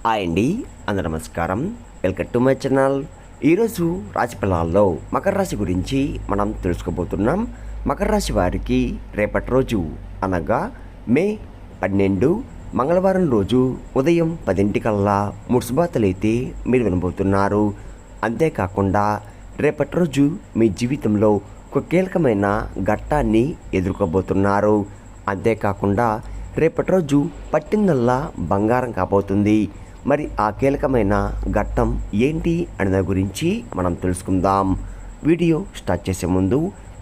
Hi అండి, అందరూ నమస్కారం. Welcome to my channel. ఈరోజు రాశి ఫలాల్లో మకర రాశి గురించి మనం తెలుసుకోబోతున్నాం. మకర రాశి వారికి రేపటి రోజు అనగా మే 12 మంగళవారం రోజు ఉదయం 10 కల్లా 3 శుభార్తలు అయితే మీరు వినబోతున్నారు. అంతేకాకుండా రేపటి రోజు మీ జీవితంలో ఒక కీలకమైన ఘట్టాన్ని ఎదుర్కోబోతున్నారు. అంతేకాకుండా రేపటి రోజు పట్టిందల్లా బంగారం కాబోతుంది. మరి ఆ కీలకమైన ఘట్టం ఏంటి అనే దాని గురించి మనం తెలుసుకుందాం. వీడియో స్టార్ట్ చేసే ముందు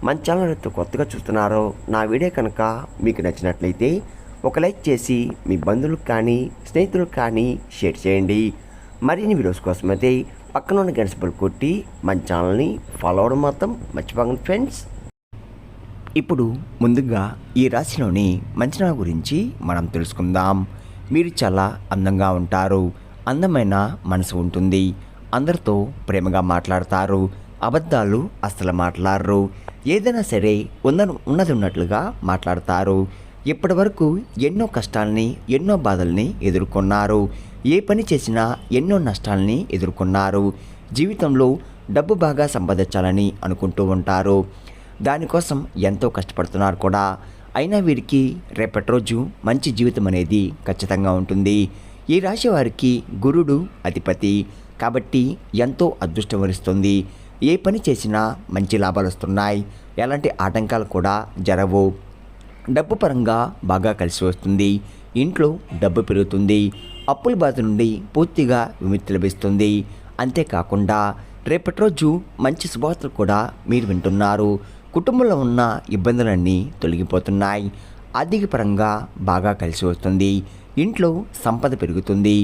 మన ఛానల్ అయితే కొత్తగా చూస్తున్నారో నా వీడియో కనుక మీకు నచ్చినట్లయితే ఒక లైక్ చేసి మీ బంధువులకు కానీ స్నేహితులకు కానీ షేర్ చేయండి. మరిన్ని వీడియోస్ కోసమైతే పక్కన ఉన్న గంట సింబల్ కొట్టి మన ఛానల్ని ఫాలో అవడం మాత్రం మర్చిపోకండి ఫ్రెండ్స్. ఇప్పుడు ముందుగా ఈ రాశిలోని మంచినా గురించి మనం తెలుసుకుందాం. మీరు చాలా అందంగా ఉంటారు. అందమైన మనసు ఉంటుంది. అందరితో ప్రేమగా మాట్లాడతారు. అబద్ధాలు అస్సలు మాట్లాడరు. ఏదైనా సరే ఉన్నది ఉన్నట్లుగా మాట్లాడతారు. ఇప్పటి వరకు ఎన్నో కష్టాలని ఎన్నో బాధల్ని ఎదుర్కొన్నారు. ఏ పని చేసినా ఎన్నో నష్టాలని ఎదుర్కొన్నారు. జీవితంలో డబ్బు బాగా సంపాదించాలని అనుకుంటూ ఉంటారు. దానికోసం ఎంతో కష్టపడుతున్నారు కూడా. అయినా వీరికి రేపటి రోజు మంచి జీవితం అనేది ఖచ్చితంగా ఉంటుంది. ఈ రాశి వారికి గురుడు అధిపతి కాబట్టి ఎంతో అదృష్టం వరిస్తుంది. ఏ పని చేసినా మంచి లాభాలు వస్తున్నాయి. ఎలాంటి ఆటంకాలు కూడా జరగవు. డబ్బు పరంగా బాగా కలిసి వస్తుంది. ఇంట్లో డబ్బు పెరుగుతుంది. అప్పుల బాధ నుండి పూర్తిగా విముక్తి లభిస్తుంది. అంతేకాకుండా రేపటి రోజు మంచి శుభవార్తలు కూడా మీరు వింటున్నారు. కుటుంబంలో ఉన్న ఇబ్బందులన్నీ తొలగిపోతున్నాయి. ఆర్థిక పరంగా బాగా కలిసి వస్తుంది. ఇంట్లో సంపద పెరుగుతుంది.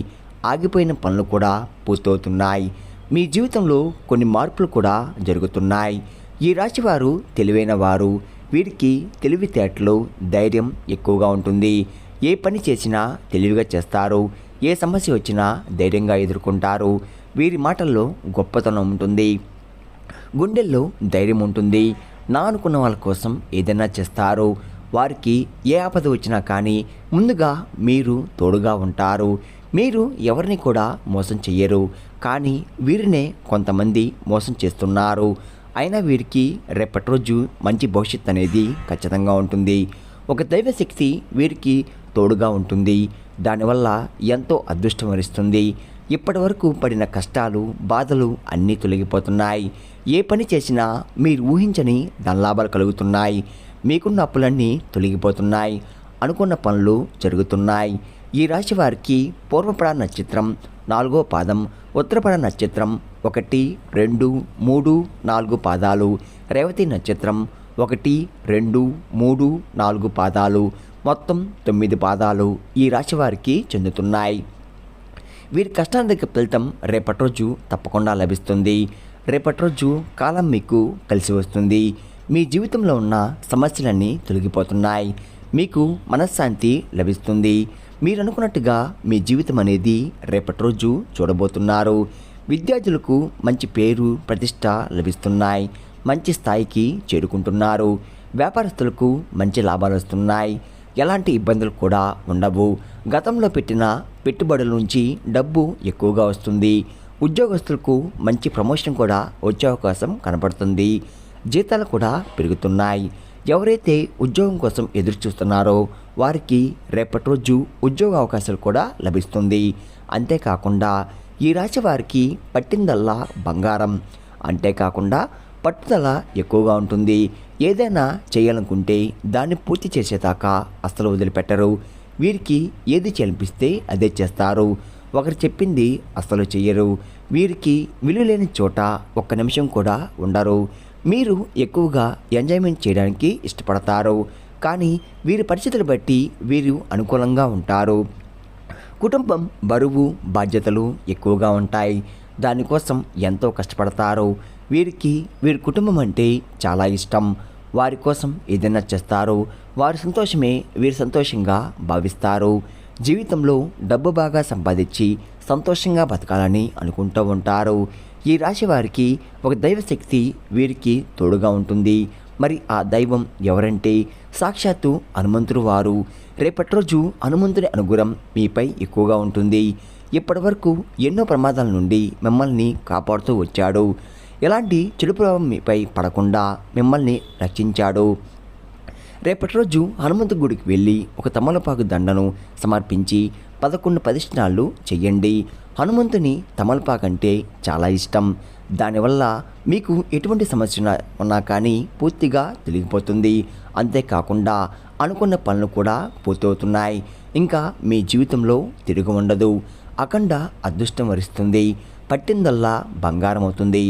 ఆగిపోయిన పనులు కూడా పూర్తవుతున్నాయి. మీ జీవితంలో కొన్ని మార్పులు కూడా జరుగుతున్నాయి. ఈ రాశి వారు తెలివైన వారు. వీరికి తెలివితేటలు ధైర్యం ఎక్కువగా ఉంటుంది. ఏ పని చేసినా తెలివిగా చేస్తారు. ఏ సమస్య వచ్చినా ధైర్యంగా ఎదుర్కొంటారు. వీరి మాటల్లో గొప్పతనం ఉంటుంది. గుండెల్లో ధైర్యం ఉంటుంది. నా అనుకున్న వాళ్ళ కోసం ఏదైనా చేస్తారు. వారికి ఏ ఆపద వచ్చినా కానీ ముందుగా మీరు తోడుగా ఉంటారు. మీరు ఎవరిని కూడా మోసం చెయ్యరు. కానీ వీరినే కొంతమంది మోసం చేస్తున్నారు. అయినా వీరికి రేపటి రోజు మంచి భవిష్యత్తు అనేది ఖచ్చితంగా ఉంటుంది. ఒక దైవశక్తి వీరికి తోడుగా ఉంటుంది. దానివల్ల ఎంతో అదృష్టం వరిస్తుంది. ఇప్పటి వరకు పడిన కష్టాలు బాధలు అన్నీ తొలగిపోతున్నాయి. ఏ పని చేసినా మీరు ఊహించని ధనలాభాలు కలుగుతున్నాయి. మీకున్న అప్పులన్నీ తొలగిపోతున్నాయి. అనుకున్న పనులు జరుగుతున్నాయి. ఈ రాశి వారికి పూర్వపడ నక్షత్రం 4వ పాదం, ఉత్తరపడ నక్షత్రం 1, 2, 3, 4 పాదాలు, రేవతి నక్షత్రం 1, 2, 3, 4 పాదాలు, మొత్తం 9 పాదాలు ఈ రాశి వారికి చెందుతున్నాయి. వీరి కష్టానికి ఫలితం రేపటి రోజు తప్పకుండా లభిస్తుంది. రేపటి రోజు కాలం మీకు కలిసి వస్తుంది. మీ జీవితంలో ఉన్న సమస్యలన్నీ తొలగిపోతున్నాయి. మీకు మనశ్శాంతి లభిస్తుంది. మీరు అనుకున్నట్టుగా మీ జీవితం అనేది రేపటి రోజు చూడబోతున్నారు. విద్యార్థులకు మంచి పేరు ప్రతిష్ట లభిస్తున్నాయి. మంచి స్థాయికి చేరుకుంటున్నారు. వ్యాపారస్తులకు మంచి లాభాలు వస్తున్నాయి. ఎలాంటి ఇబ్బందులు కూడా ఉండవు. గతంలో పెట్టిన పెట్టుబడుల నుంచి డబ్బు ఎక్కువగా వస్తుంది. ఉద్యోగస్తులకు మంచి ప్రమోషన్ కూడా వచ్చే అవకాశం కనబడుతుంది. జీతాలు కూడా పెరుగుతున్నాయి. ఎవరైతే ఉద్యోగం కోసం ఎదురు చూస్తున్నారో వారికి రేపటి రోజు ఉద్యోగ అవకాశాలు కూడా లభిస్తుంది. అంతేకాకుండా ఈ రాశి వారికి పట్టిందల్లా బంగారం. అంతేకాకుండా పట్టుదల ఎక్కువగా ఉంటుంది. ఏదైనా చేయాలనుకుంటే దాన్ని పూర్తి చేసేదాకా అస్సలు వదిలిపెట్టరు. వీరికి ఏది చేయాలనిపిస్తే అదే చేస్తారు. ఒకరు చెప్పింది అస్సలు చెయ్యరు. వీరికి విలువ లేని చోట ఒక్క నిమిషం కూడా ఉండరు. మీరు ఎక్కువగా ఎంజాయ్మెంట్ చేయడానికి ఇష్టపడతారు. కానీ వీరి పరిస్థితులు బట్టి వీరు అనుకూలంగా ఉంటారు. కుటుంబం బరువు బాధ్యతలు ఎక్కువగా ఉంటాయి. దానికోసం ఎంతో కష్టపడతారు. వీరి కుటుంబం అంటే చాలా ఇష్టం. వారి కోసం ఏదైనా చేస్తారు. వారి సంతోషమే వీరి సంతోషంగా భావిస్తారు. జీవితంలో డబ్బు బాగా సంపాదించి సంతోషంగా బతకాలని అనుకుంటూ ఉంటారు. ఈ రాశి వారికి ఒక దైవశక్తి వీరికి తోడుగా ఉంటుంది. మరి ఆ దైవం ఎవరంటే సాక్షాత్తు హనుమంతుడు వారు. రేపటి రోజు హనుమంతుడి అనుగ్రహం మీపై ఎక్కువగా ఉంటుంది. ఇప్పటివరకు ఎన్నో ప్రమాదాల నుండి మిమ్మల్ని కాపాడుతూ వచ్చాడు. ఎలాంటి చెడు ప్రభావం మీపై పడకుండా మిమ్మల్ని రక్షించాడు. రేపటి రోజు హనుమంతు గుడికి వెళ్ళి ఒక తమలపాకు దండను సమర్పించి 11 ప్రదక్షిణాలు చెయ్యండి. హనుమంతుని తమలపాకు అంటే చాలా ఇష్టం. దానివల్ల మీకు ఎటువంటి సమస్య ఉన్నా కానీ పూర్తిగా తొలగిపోతుంది. అంతేకాకుండా అనుకున్న పనులు కూడా పూర్తవుతున్నాయి. ఇంకా మీ జీవితంలో తిరుగు ఉండదు. అఖండ అదృష్టం వరిస్తుంది. పట్టిందల్లా బంగారం అవుతుంది.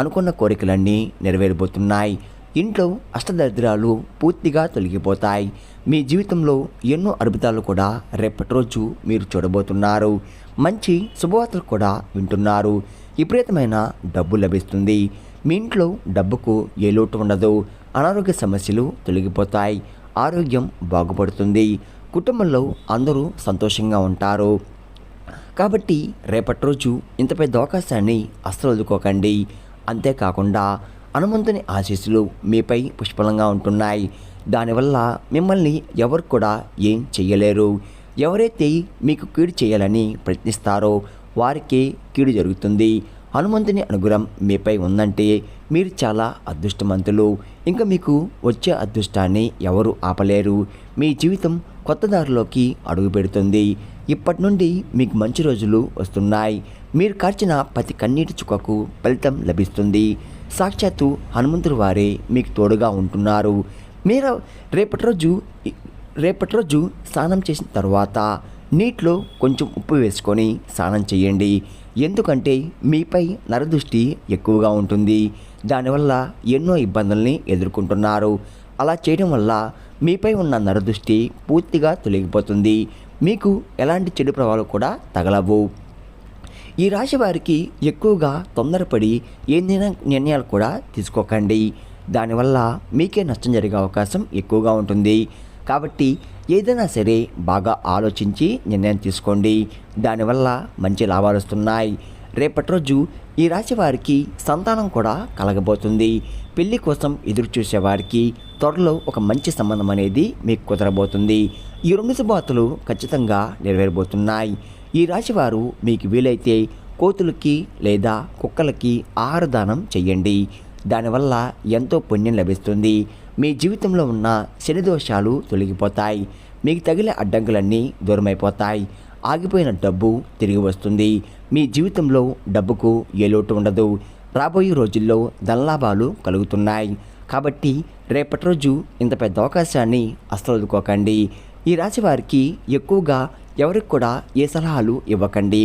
అనుకున్న కోరికలన్నీ నెరవేరబోతున్నాయి. ఇంట్లో అష్టదరిద్రాలు పూర్తిగా తొలగిపోతాయి. మీ జీవితంలో ఎన్నో అద్భుతాలు కూడా రేపటి రోజు మీరు చూడబోతున్నారు. మంచి శుభవార్తలు కూడా వింటున్నారు. విపరీతమైన డబ్బు లభిస్తుంది. మీ ఇంట్లో డబ్బుకు ఏ లోటు ఉండదు. అనారోగ్య సమస్యలు తొలగిపోతాయి. ఆరోగ్యం బాగుపడుతుంది. కుటుంబంలో అందరూ సంతోషంగా ఉంటారు. కాబట్టి రేపటి రోజు ఇంత పెద్ద అవకాశాన్ని అస్సలు వదులుకోకండి. అంతేకాకుండా హనుమంతుని ఆశీస్సులు మీపై పుష్కలంగా ఉంటున్నాయి. దానివల్ల మిమ్మల్ని ఎవరు కూడా ఏం చెయ్యలేరు. ఎవరైతే మీకు కీడు చేయాలని ప్రయత్నిస్తారో వారికే కీడు జరుగుతుంది. హనుమంతుని అనుగ్రహం మీపై ఉందంటే మీరు చాలా అదృష్టవంతులు. ఇంకా మీకు వచ్చే అదృష్టాన్ని ఎవరు ఆపలేరు. మీ జీవితం కొత్త దారిలోకి అడుగు పెడుతుంది. ఇప్పటి నుండి మీకు మంచి రోజులు వస్తున్నాయి. మీరు కార్చిన ప్రతి కన్నీటి చుక్కకు ఫలితం లభిస్తుంది. సాక్షాత్తు హనుమంతుడి వారే మీకు తోడుగా ఉంటున్నారు. మీరు రేపటి రోజు స్నానం చేసిన తర్వాత నీటిలో కొంచెం ఉప్పు వేసుకొని స్నానం చేయండి. ఎందుకంటే మీపై నరదృష్టి ఎక్కువగా ఉంటుంది. దానివల్ల ఎన్నో ఇబ్బందుల్ని ఎదుర్కొంటున్నారు. అలా చేయడం వల్ల మీపై ఉన్న నరదృష్టి పూర్తిగా తొలగిపోతుంది. మీకు ఎలాంటి చెడు ప్రభావాలు కూడా తగలవు. ఈ రాశి వారికి ఎక్కువగా తొందరపడి ఏదైనా నిర్ణయాలు కూడా తీసుకోకండి. దానివల్ల మీకే నష్టం జరిగే అవకాశం ఎక్కువగా ఉంటుంది. కాబట్టి ఏదైనా సరే బాగా ఆలోచించి నిర్ణయం తీసుకోండి. దానివల్ల మంచి లాభాలు వస్తున్నాయి. రేపటి రోజు ఈ రాశి వారికి సంతానం కూడా కలగబోతుంది. పెళ్లి కోసం ఎదురు చూసేవారికి త్వరలో ఒక మంచి సంబంధం అనేది మీకు కుదరబోతుంది. ఈ 2 శుభవార్తలు ఖచ్చితంగా నెరవేరబోతున్నాయి. ఈ రాశివారు మీకు వీలైతే కోతులకి లేదా కుక్కలకి ఆహార దానం చెయ్యండి. దానివల్ల ఎంతో పుణ్యం లభిస్తుంది. మీ జీవితంలో ఉన్న శని దోషాలు తొలగిపోతాయి. మీకు తగిలే అడ్డంకులన్నీ దూరమైపోతాయి. ఆగిపోయిన డబ్బు తిరిగి వస్తుంది. మీ జీవితంలో డబ్బుకు ఏ లోటు ఉండదు. రాబోయే రోజుల్లో ధనలాభాలు కలుగుతున్నాయి. కాబట్టి రేపటి రోజు ఇంత పెద్ద అవకాశాన్ని అస్సలు వదులుకోకండి. ఈ రాశి వారికి ఎక్కువగా ఎవరికి కూడా ఏ సలహాలు ఇవ్వకండి.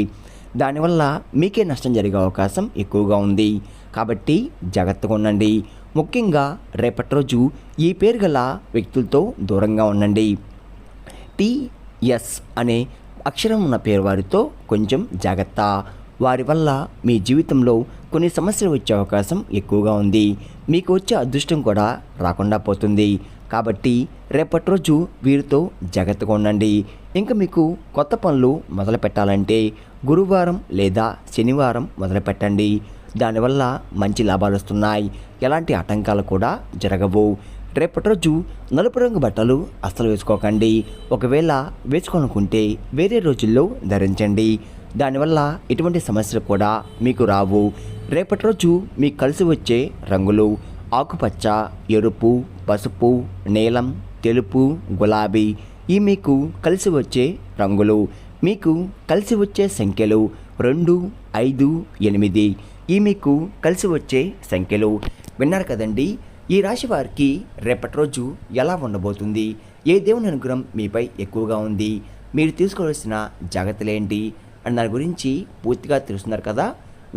దానివల్ల మీకే నష్టం జరిగే అవకాశం ఎక్కువగా ఉంది. కాబట్టి జాగ్రత్తగా ఉండండి. ముఖ్యంగా రేపటి రోజు ఈ పేరు గల వ్యక్తులతో దూరంగా ఉండండి. టిఎస్ అనే అక్షరం ఉన్న పేరు వారితో కొంచెం జాగ్రత్త. వారి వల్ల మీ జీవితంలో కొన్ని సమస్యలు వచ్చే అవకాశం ఎక్కువగా ఉంది. మీకు వచ్చే అదృష్టం కూడా రాకుండా పోతుంది. కాబట్టి రేపటి రోజు వీరితో జాగ్రత్తగా ఉండండి. ఇంకా మీకు కొత్త పనులు మొదలు పెట్టాలంటే గురువారం లేదా శనివారం మొదలు పెట్టండి. దానివల్ల మంచి లాభాలు వస్తున్నాయి. ఎలాంటి ఆటంకాలు కూడా జరగవు. రేపటి రోజు నలుపు రంగు బట్టలు అస్సలు వేసుకోకండి. ఒకవేళ వేసుకోనుకుంటే వేరే రోజుల్లో ధరించండి. దానివల్ల ఎటువంటి సమస్యలు కూడా మీకు రావు. రేపటి రోజు మీకు కలిసి వచ్చే రంగులు ఆకుపచ్చ, ఎరుపు, పసుపు, నీలం, తెలుపు, గులాబీ. ఈ మీకు కలిసి వచ్చే రంగులు. మీకు కలిసి వచ్చే సంఖ్యలు 2, 5, 8. ఈ మీకు కలిసి వచ్చే సంఖ్యలు. విన్నారు కదండి. ఈ రాశి వారికి రేపటి రోజు ఎలా ఉండబోతుంది, ఏ దేవుని అనుగ్రహం మీపై ఎక్కువగా ఉంది, మీరు తీసుకోవాల్సిన జాగ్రత్తలు ఏంటి అని దాని గురించి పూర్తిగా తెలుస్తున్నారు కదా.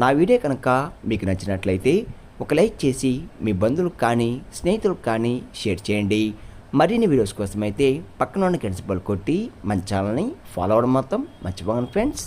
నా వీడియో కనుక మీకు నచ్చినట్లయితే ఒక లైక్ చేసి మీ బంధువులకు కానీ స్నేహితులకు కానీ షేర్ చేయండి. మరిన్ని వీడియోస్ కోసం అయితే పక్కన ఉన్న గంట సింబల్ కొట్టి మన ఛానల్ని ఫాలో అవ్వడం మాత్రం మర్చిపోకండి ఫ్రెండ్స్.